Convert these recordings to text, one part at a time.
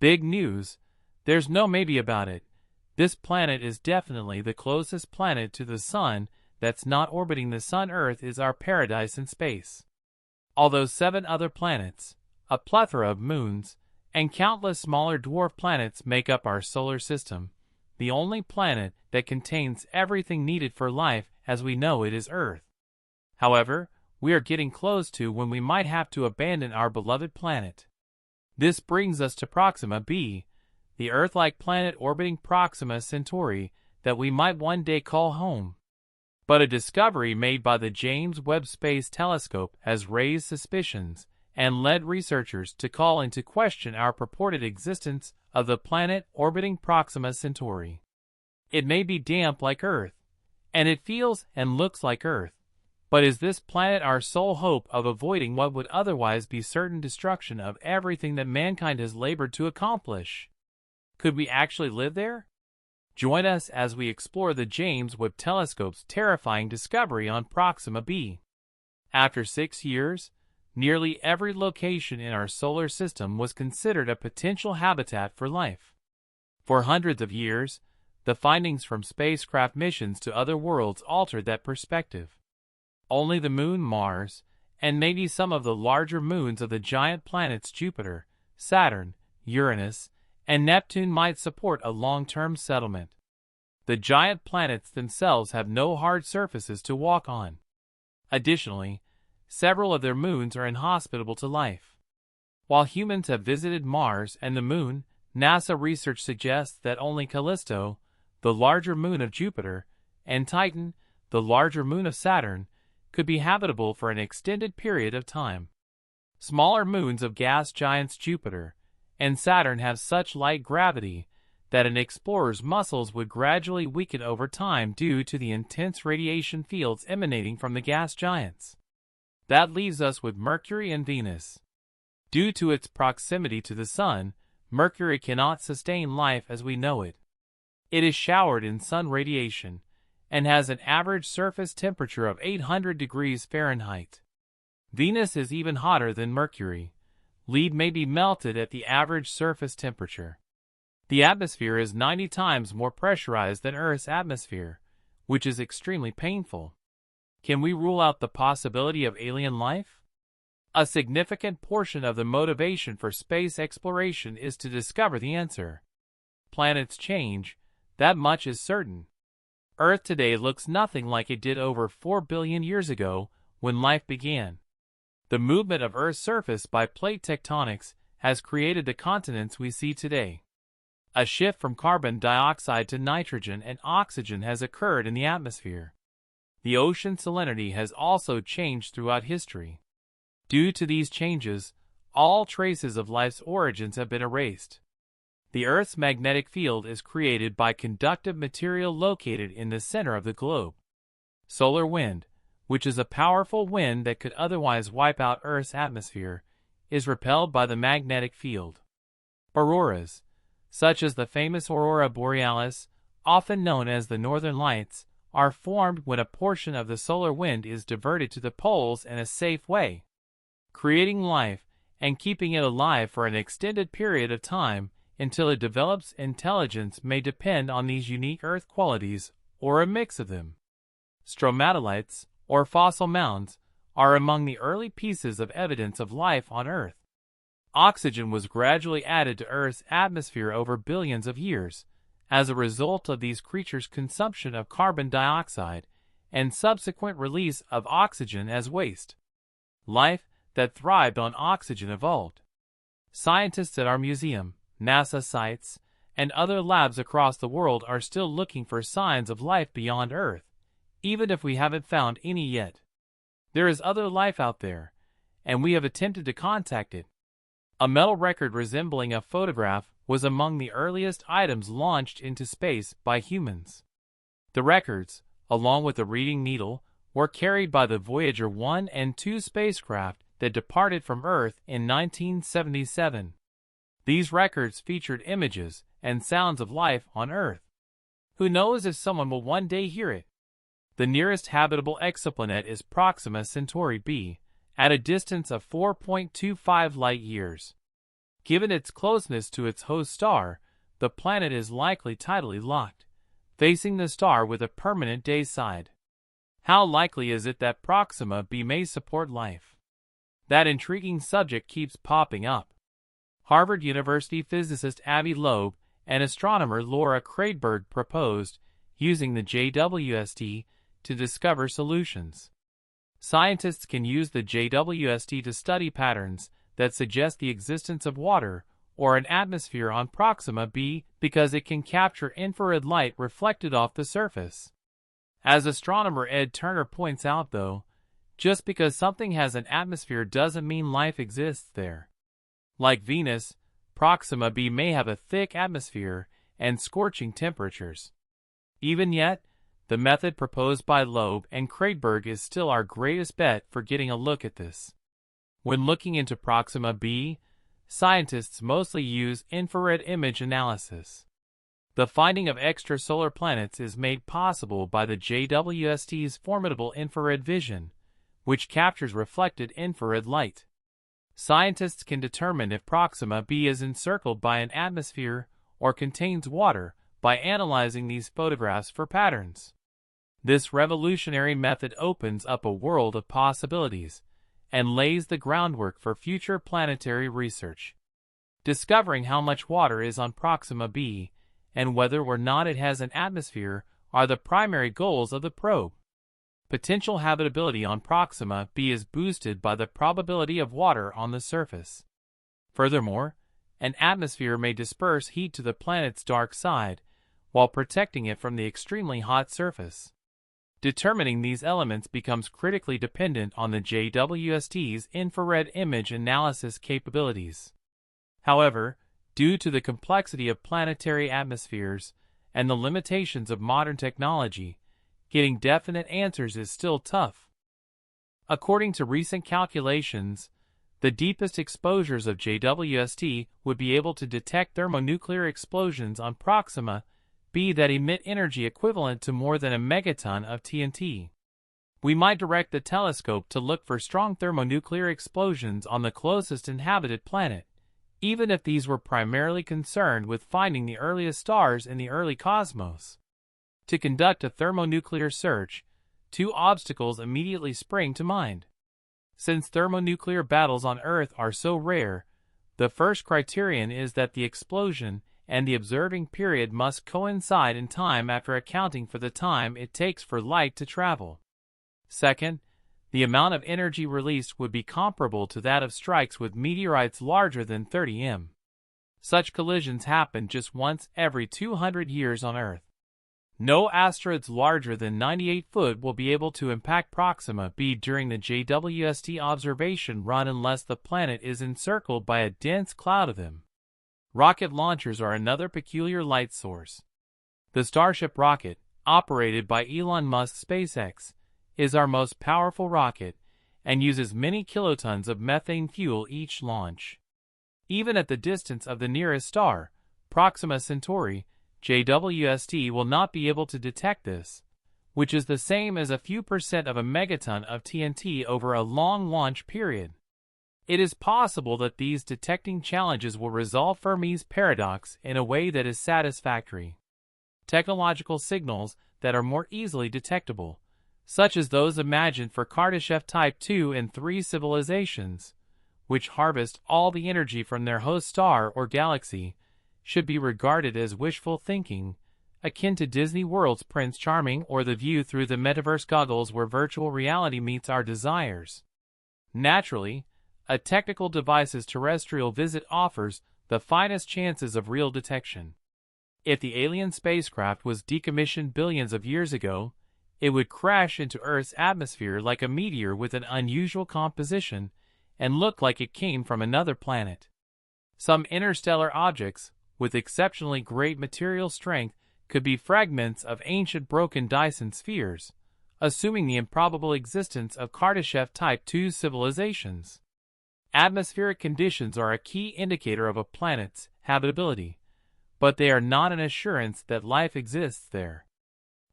Big news. There's no maybe about it. This planet is definitely the closest planet to the Sun that's not orbiting the Sun. Earth is our paradise in space. Although 7 other planets, a plethora of moons, and countless smaller dwarf planets make up our solar system, the only planet that contains everything needed for life as we know it is Earth. However, we are getting close to when we might have to abandon our beloved planet. This brings us to Proxima b, the Earth-like planet orbiting Proxima Centauri that we might one day call home. But a discovery made by the James Webb Space Telescope has raised suspicions and led researchers to call into question our purported existence of the planet orbiting Proxima Centauri. It may be damp like Earth, and it feels and looks like Earth, but is this planet our sole hope of avoiding what would otherwise be certain destruction of everything that mankind has labored to accomplish? Could we actually live there? Join us as we explore the James Webb Telescope's terrifying discovery on Proxima b. After 6 years, nearly every location in our solar system was considered a potential habitat for life. For hundreds of years, the findings from spacecraft missions to other worlds altered that perspective. Only the moon Mars, and maybe some of the larger moons of the giant planets Jupiter, Saturn, Uranus, and Neptune might support a long-term settlement. The giant planets themselves have no hard surfaces to walk on. Additionally, several of their moons are inhospitable to life. While humans have visited Mars and the Moon, NASA research suggests that only Callisto, the larger moon of Jupiter, and Titan, the larger moon of Saturn, could be habitable for an extended period of time. Smaller moons of gas giants Jupiter and Saturn have such light gravity that an explorer's muscles would gradually weaken over time due to the intense radiation fields emanating from the gas giants. That leaves us with Mercury and Venus. Due to its proximity to the Sun, Mercury cannot sustain life as we know it. It is showered in sun radiation and has an average surface temperature of 800 degrees Fahrenheit. Venus is even hotter than Mercury. Lead may be melted at the average surface temperature. The atmosphere is 90 times more pressurized than Earth's atmosphere, which is extremely painful. Can we rule out the possibility of alien life? A significant portion of the motivation for space exploration is to discover the answer. Planets change, that much is certain. Earth today looks nothing like it did over 4 billion years ago when life began. The movement of Earth's surface by plate tectonics has created the continents we see today. A shift from carbon dioxide to nitrogen and oxygen has occurred in the atmosphere. The ocean salinity has also changed throughout history. Due to these changes, all traces of life's origins have been erased. The Earth's magnetic field is created by conductive material located in the center of the globe. Solar wind, which is a powerful wind that could otherwise wipe out Earth's atmosphere, is repelled by the magnetic field. Auroras, such as the famous aurora borealis, often known as the northern lights, are formed when a portion of the solar wind is diverted to the poles in a safe way. Creating life and keeping it alive for an extended period of time until it develops intelligence may depend on these unique Earth qualities or a mix of them. Stromatolites, or fossil mounds, are among the early pieces of evidence of life on Earth. Oxygen was gradually added to Earth's atmosphere over billions of years as a result of these creatures' consumption of carbon dioxide and subsequent release of oxygen as waste. Life that thrived on oxygen evolved. Scientists at our museum, NASA sites, and other labs across the world are still looking for signs of life beyond Earth, even if we haven't found any yet. There is other life out there, and we have attempted to contact it. A metal record resembling a photograph was among the earliest items launched into space by humans. The records, along with the reading needle, were carried by the Voyager 1 and 2 spacecraft that departed from Earth in 1977. These records featured images and sounds of life on Earth. Who knows if someone will one day hear it? The nearest habitable exoplanet is Proxima Centauri b, at a distance of 4.25 light-years. Given its closeness to its host star, the planet is likely tidally locked, facing the star with a permanent day side. How likely is it that Proxima b may support life? That intriguing subject keeps popping up. Harvard University physicist Avi Loeb and astronomer Laura Kraidberg proposed using the JWST to discover solutions. Scientists can use the JWST to study patterns that suggest the existence of water or an atmosphere on Proxima b because it can capture infrared light reflected off the surface. As astronomer Ed Turner points out, though, just because something has an atmosphere doesn't mean life exists there. Like Venus, Proxima b may have a thick atmosphere and scorching temperatures. Even yet, the method proposed by Loeb and Kraidberg is still our greatest bet for getting a look at this. When looking into Proxima b, scientists mostly use infrared image analysis. The finding of extrasolar planets is made possible by the JWST's formidable infrared vision, which captures reflected infrared light. Scientists can determine if Proxima b is encircled by an atmosphere or contains water by analyzing these photographs for patterns. This revolutionary method opens up a world of possibilities and lays the groundwork for future planetary research. Discovering how much water is on Proxima b and whether or not it has an atmosphere are the primary goals of the probe. Potential habitability on Proxima b is boosted by the probability of water on the surface. Furthermore, an atmosphere may disperse heat to the planet's dark side while protecting it from the extremely hot surface. Determining these elements becomes critically dependent on the JWST's infrared image analysis capabilities. However, due to the complexity of planetary atmospheres and the limitations of modern technology, getting definite answers is still tough. According to recent calculations, the deepest exposures of JWST would be able to detect thermonuclear explosions on Proxima b that emit energy equivalent to more than a megaton of TNT. We might direct the telescope to look for strong thermonuclear explosions on the closest inhabited planet, even if these were primarily concerned with finding the earliest stars in the early cosmos. To conduct a thermonuclear search, two obstacles immediately spring to mind. Since thermonuclear battles on Earth are so rare, the first criterion is that the explosion and the observing period must coincide in time after accounting for the time it takes for light to travel. Second, the amount of energy released would be comparable to that of strikes with meteorites larger than 30 m. Such collisions happen just once every 200 years on Earth. No asteroids larger than 98 foot will be able to impact Proxima b during the JWST observation run unless the planet is encircled by a dense cloud of them. Rocket launchers are another peculiar light source. The Starship rocket, operated by Elon Musk's SpaceX, is our most powerful rocket and uses many kilotons of methane fuel each launch. Even at the distance of the nearest star, Proxima Centauri, JWST will not be able to detect this, which is the same as a few percent of a megaton of TNT over a long launch period. It is possible that these detecting challenges will resolve Fermi's paradox in a way that is satisfactory. Technological signals that are more easily detectable, such as those imagined for Kardashev Type 2 and 3 civilizations, which harvest all the energy from their host star or galaxy, should be regarded as wishful thinking, akin to Disney World's Prince Charming or the view through the metaverse goggles where virtual reality meets our desires. Naturally, a technical device's terrestrial visit offers the finest chances of real detection. If the alien spacecraft was decommissioned billions of years ago, it would crash into Earth's atmosphere like a meteor with an unusual composition and look like it came from another planet. Some interstellar objects, with exceptionally great material strength, could be fragments of ancient broken Dyson spheres, assuming the improbable existence of Kardashev Type 2 civilizations. Atmospheric conditions are a key indicator of a planet's habitability, but they are not an assurance that life exists there.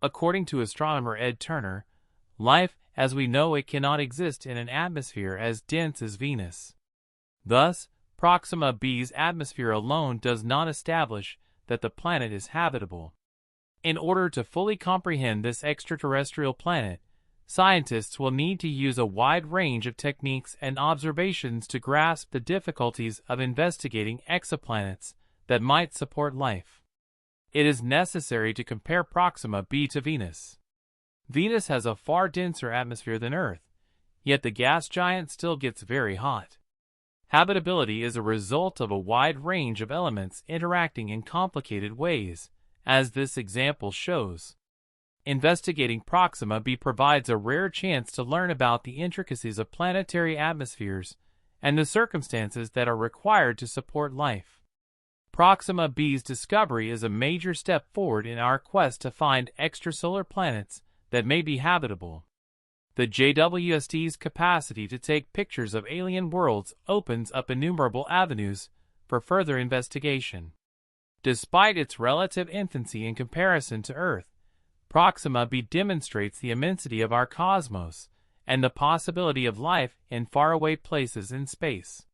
According to astronomer Ed Turner, life as we know it cannot exist in an atmosphere as dense as Venus. Thus, Proxima B's atmosphere alone does not establish that the planet is habitable. In order to fully comprehend this extraterrestrial planet, scientists will need to use a wide range of techniques and observations to grasp the difficulties of investigating exoplanets that might support life. It is necessary to compare Proxima b to Venus. Venus has a far denser atmosphere than Earth, yet the gas giant still gets very hot. Habitability is a result of a wide range of elements interacting in complicated ways, as this example shows. Investigating Proxima b provides a rare chance to learn about the intricacies of planetary atmospheres and the circumstances that are required to support life. Proxima b's discovery is a major step forward in our quest to find extrasolar planets that may be habitable. The JWST's capacity to take pictures of alien worlds opens up innumerable avenues for further investigation. Despite its relative infancy in comparison to Earth, Proxima b demonstrates the immensity of our cosmos and the possibility of life in faraway places in space.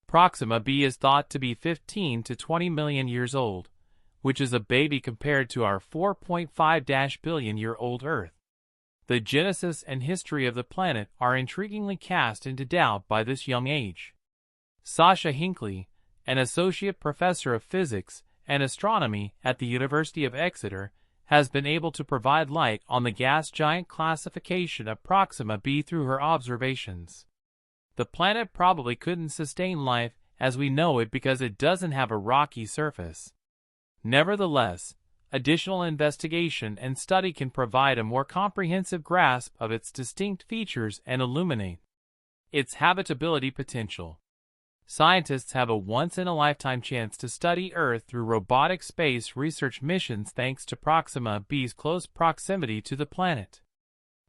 Proxima b is thought to be 15 to 20 million years old, which is a baby compared to our 4.5 billion-year-old Earth. The genesis and history of the planet are intriguingly cast into doubt by this young age. Sasha Hinckley, an associate professor of physics and astronomy at the University of Exeter, has been able to provide light on the gas giant classification of Proxima b through her observations. The planet probably couldn't sustain life as we know it because it doesn't have a rocky surface. Nevertheless, additional investigation and study can provide a more comprehensive grasp of its distinct features and illuminate its habitability potential. Scientists have a once-in-a-lifetime chance to study Earth through robotic space research missions thanks to Proxima b's close proximity to the planet.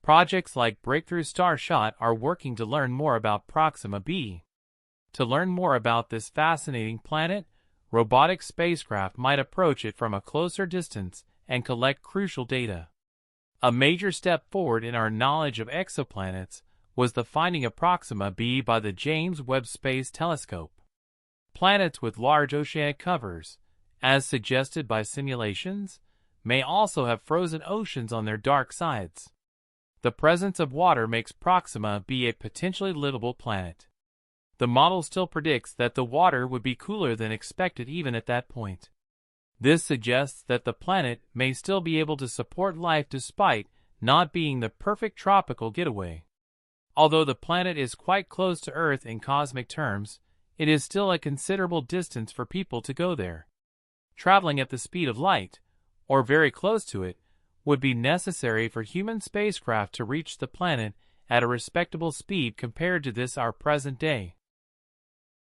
Projects like Breakthrough Starshot are working to learn more about Proxima b. To learn more about this fascinating planet, robotic spacecraft might approach it from a closer distance and collect crucial data. A major step forward in our knowledge of exoplanets was the finding of Proxima b by the James Webb Space Telescope. Planets with large oceanic covers, as suggested by simulations, may also have frozen oceans on their dark sides. The presence of water makes Proxima b a potentially livable planet. The model still predicts that the water would be cooler than expected even at that point. This suggests that the planet may still be able to support life despite not being the perfect tropical getaway. Although the planet is quite close to Earth in cosmic terms, it is still a considerable distance for people to go there. Traveling at the speed of light, or very close to it, would be necessary for human spacecraft to reach the planet at a respectable speed compared to this our present day.